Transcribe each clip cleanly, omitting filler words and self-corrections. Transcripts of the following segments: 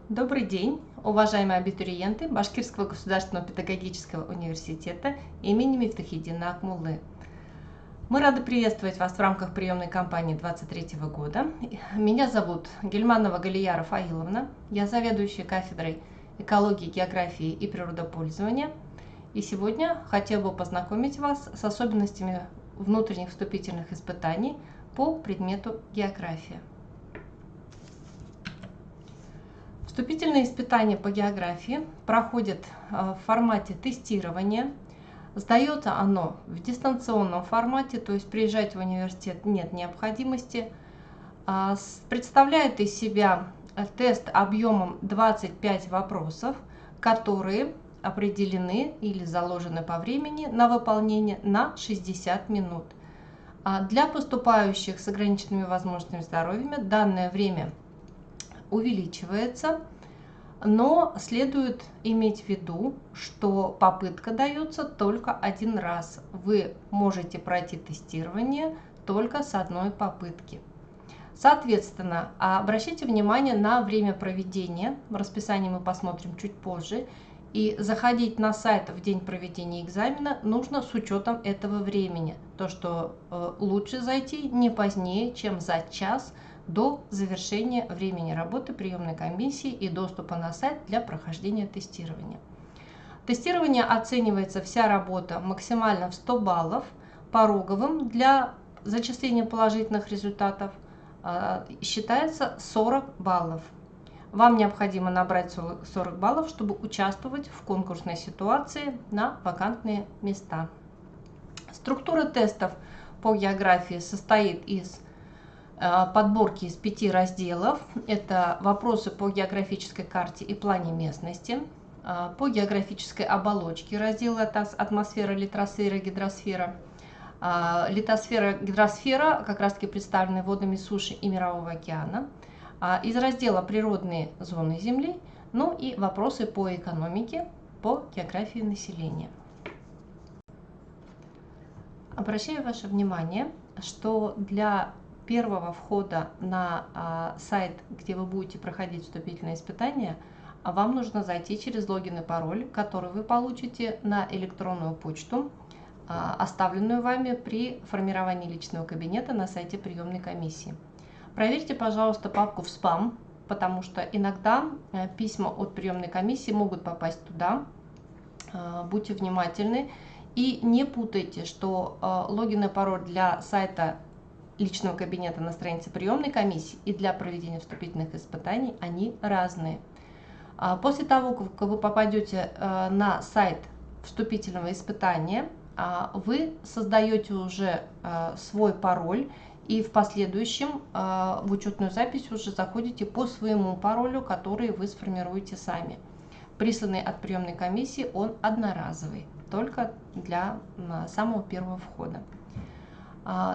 Добрый день, уважаемые абитуриенты Башкирского государственного педагогического университета имени Мифтахиддина Акмуллы. Мы рады приветствовать вас в рамках приемной кампании 2023 года. Меня зовут Гельманова Галияра Фаиловна, я заведующая кафедрой экологии, географии и природопользования. И сегодня хотела бы познакомить вас с особенностями внутренних вступительных испытаний по предмету география. Вступительные испытания по географии проходят в формате тестирования. Сдается оно в дистанционном формате, то есть приезжать в университет нет необходимости. Представляет из себя тест объемом 25 вопросов, которые определены или заложены по времени на выполнение на 60 минут. Для поступающих с ограниченными возможностями здоровья данное время увеличивается, но следует иметь в виду, что попытка дается только один раз. Вы можете пройти тестирование только с одной попытки. Соответственно, обращайте внимание на время проведения. Расписание мы посмотрим чуть позже. И заходить на сайт в день проведения экзамена нужно с учетом этого времени. То, что лучше зайти не позднее, чем за час до завершения времени работы приемной комиссии и доступа на сайт для прохождения тестирования. Тестирование оценивается вся работа максимально в 100 баллов, пороговым для зачисления положительных результатов считается 40 баллов. Вам необходимо набрать 40 баллов, чтобы участвовать в конкурсной ситуации на вакантные места. Структура тестов по географии состоит из подборки из 5 разделов. Это вопросы по географической карте и плане местности, по географической оболочке раздела атмосфера, литосфера, гидросфера. Литосфера, гидросфера как раз таки представлены водами суши и Мирового океана. Из раздела природные зоны Земли, ну и вопросы по экономике, по географии населения. Обращаю ваше внимание, что для первого входа на сайт, где вы будете проходить вступительные испытания, вам нужно зайти через логин и пароль, который вы получите на электронную почту, оставленную вами при формировании личного кабинета на сайте приемной комиссии. Проверьте, пожалуйста, папку в спам, потому что иногда письма от приемной комиссии могут попасть туда. Будьте внимательны и не путайте, что логин и пароль для сайта личного кабинета на странице приемной комиссии и для проведения вступительных испытаний они разные. После того, как вы попадете на сайт вступительного испытания, вы создаете уже свой пароль и в последующем в учетную запись уже заходите по своему паролю, который вы сформируете сами. Присланный от приемной комиссии он одноразовый, только для самого первого входа.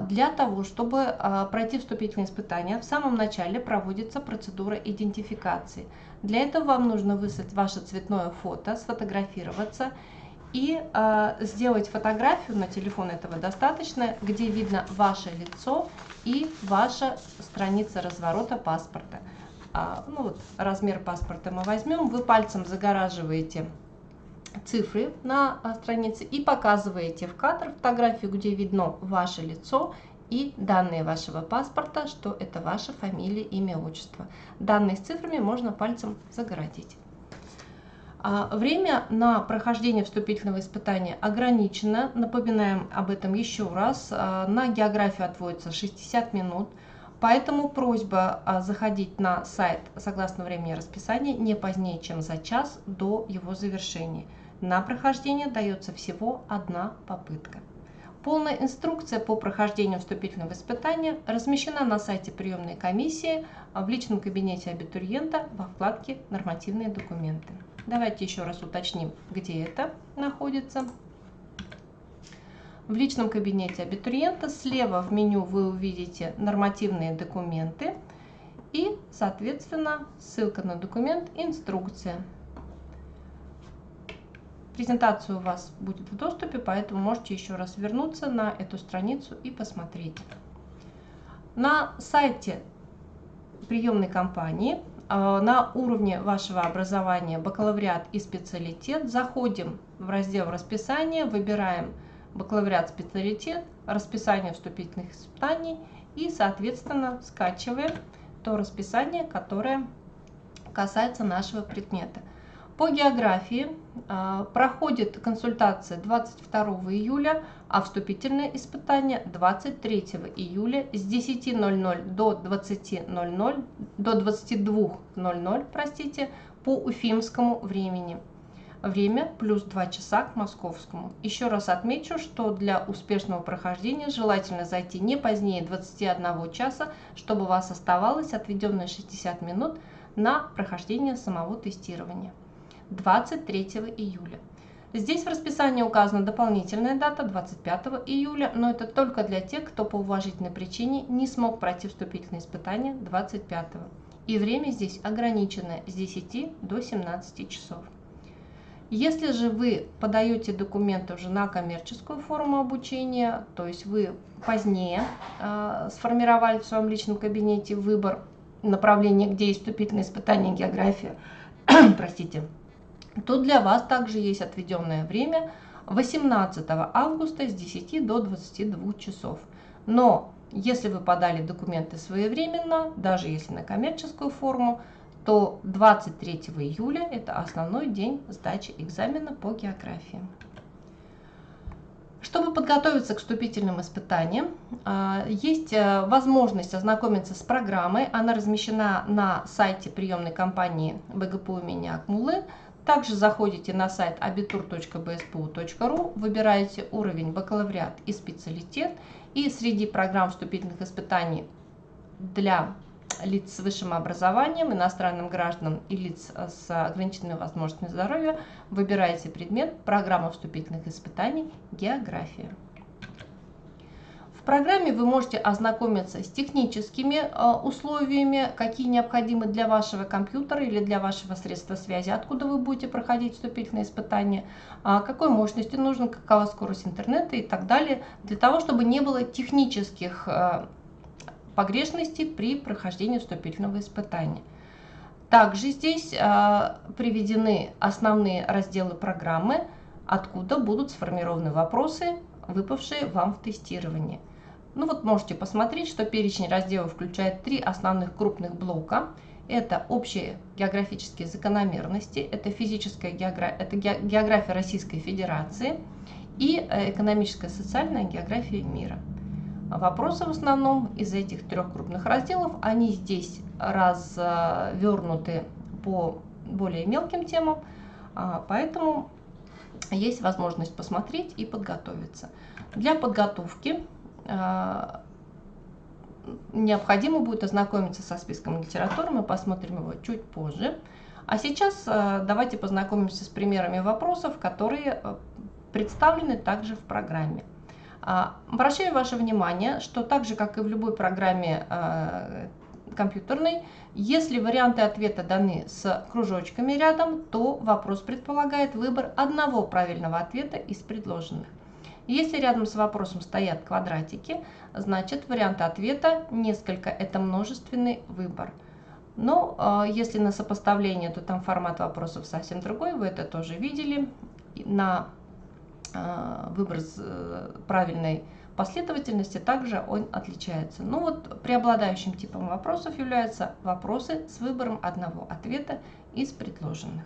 Для того, чтобы пройти вступительные испытания, в самом начале проводится процедура идентификации. Для этого вам нужно выслать ваше цветное фото, сфотографироваться и сделать фотографию, на телефон этого достаточно, где видно ваше лицо и ваша страница разворота паспорта. Размер паспорта мы возьмем, вы пальцем загораживаете цифры на странице и показываете в кадр фотографию, где видно ваше лицо и данные вашего паспорта, что это ваша фамилия, имя, отчество. Данные с цифрами можно пальцем загородить. Время на прохождение вступительного испытания ограничено. Напоминаем об этом еще раз. На географию отводится 60 минут. Поэтому просьба заходить на сайт согласно времени расписания не позднее, чем за час до его завершения. На прохождение дается всего одна попытка. Полная инструкция по прохождению вступительного испытания размещена на сайте приемной комиссии в личном кабинете абитуриента во вкладке «Нормативные документы». Давайте еще раз уточним, где это находится. В личном кабинете абитуриента слева в меню вы увидите нормативные документы и, соответственно, ссылка на документ «Инструкция». Презентация у вас будет в доступе, поэтому можете еще раз вернуться на эту страницу и посмотреть. На сайте приемной кампании на уровне вашего образования бакалавриат и специалитет, заходим в раздел расписания, выбираем бакалавриат, специалитет, расписание вступительных испытаний и, соответственно, скачиваем то расписание, которое касается нашего предмета. По географии проходит консультация 22 июля, а вступительное испытание 23 июля с 10:00 до 20:00, до 22:00, простите, по уфимскому времени. Время плюс 2 часа к московскому. Еще раз отмечу, что для успешного прохождения желательно зайти не позднее 21 часа, чтобы у вас оставалось отведенные 60 минут на прохождение самого тестирования. 23 июля. Здесь в расписании указана дополнительная дата 25 июля, но это только для тех, кто по уважительной причине не смог пройти вступительные испытания 25. И время здесь ограниченное с 10 до 17 часов. Если же вы подаете документы уже на коммерческую форму обучения, то есть вы позднее сформировали в своем личном кабинете выбор направления, где есть вступительные испытания география, простите, то для вас также есть отведенное время 18 августа с 10 до 22 часов. Но если вы подали документы своевременно, даже если на коммерческую форму, то 23 июля это основной день сдачи экзамена по географии. Чтобы подготовиться к вступительным испытаниям, есть возможность ознакомиться с программой. Она размещена на сайте приемной кампании БГПУ имени Акмуллы. Также заходите на сайт abitur.bspu.ru, выбираете уровень бакалавриат и специалитет, и среди программ вступительных испытаний для лиц с высшим образованием, иностранным гражданам и лиц с ограниченными возможностями здоровья выбираете предмет программа вступительных испытаний «География». В программе вы можете ознакомиться с техническими условиями, какие необходимы для вашего компьютера или для вашего средства связи, откуда вы будете проходить вступительные испытания, какой мощности нужно, какова скорость интернета и так далее, для того, чтобы не было технических погрешностей при прохождении вступительного испытания. Также здесь приведены основные разделы программы, откуда будут сформированы вопросы, выпавшие вам в тестировании. Ну вот можете посмотреть, что перечень разделов включает 3 основных крупных блока. Это общие географические закономерности, это физическая география, это география Российской Федерации и экономическая и социальная география мира. Вопросы в основном из этих 3 крупных разделов, они здесь развернуты по более мелким темам, поэтому есть возможность посмотреть и подготовиться. Для подготовки необходимо будет ознакомиться со списком литературы, мы посмотрим его чуть позже. А сейчас давайте познакомимся с примерами вопросов, которые представлены также в программе. Обращаю ваше внимание, что так же, как и в любой программе компьютерной, если варианты ответа даны с кружочками рядом, то вопрос предполагает выбор одного правильного ответа из предложенных. Если рядом с вопросом стоят квадратики, значит варианты ответа несколько, это множественный выбор. Но если на сопоставление, то там формат вопросов совсем другой, вы это тоже видели. На выбор правильной последовательности также он отличается. Ну вот преобладающим типом вопросов являются вопросы с выбором одного ответа из предложенных.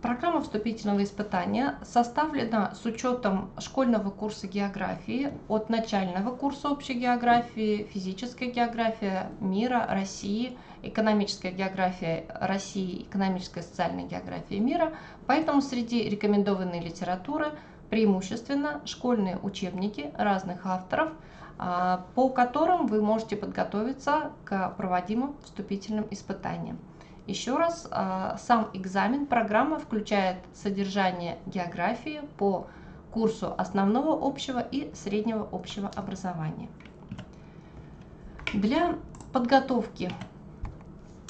Программа вступительного испытания составлена с учетом школьного курса географии, от начального курса общей географии, физическая география мира, России, экономическая география России, экономическая и социальная география мира. Поэтому среди рекомендованной литературы преимущественно школьные учебники разных авторов, по которым вы можете подготовиться к проводимым вступительным испытаниям. Еще раз, сам экзамен, программа включает содержание географии по курсу основного общего и среднего общего образования. Для подготовки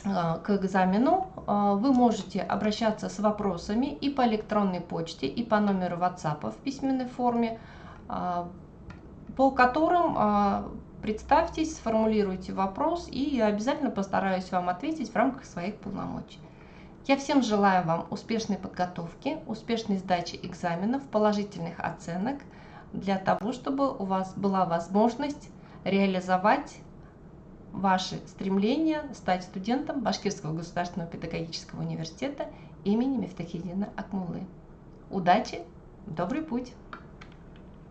к экзамену вы можете обращаться с вопросами и по электронной почте, и по номеру WhatsApp в письменной форме, по которым представьтесь, сформулируйте вопрос, и я обязательно постараюсь вам ответить в рамках своих полномочий. Я всем желаю вам успешной подготовки, успешной сдачи экзаменов, положительных оценок, для того, чтобы у вас была возможность реализовать ваши стремления стать студентом Башкирского государственного педагогического университета имени Мифтахиддина Акмуллы. Удачи, добрый путь!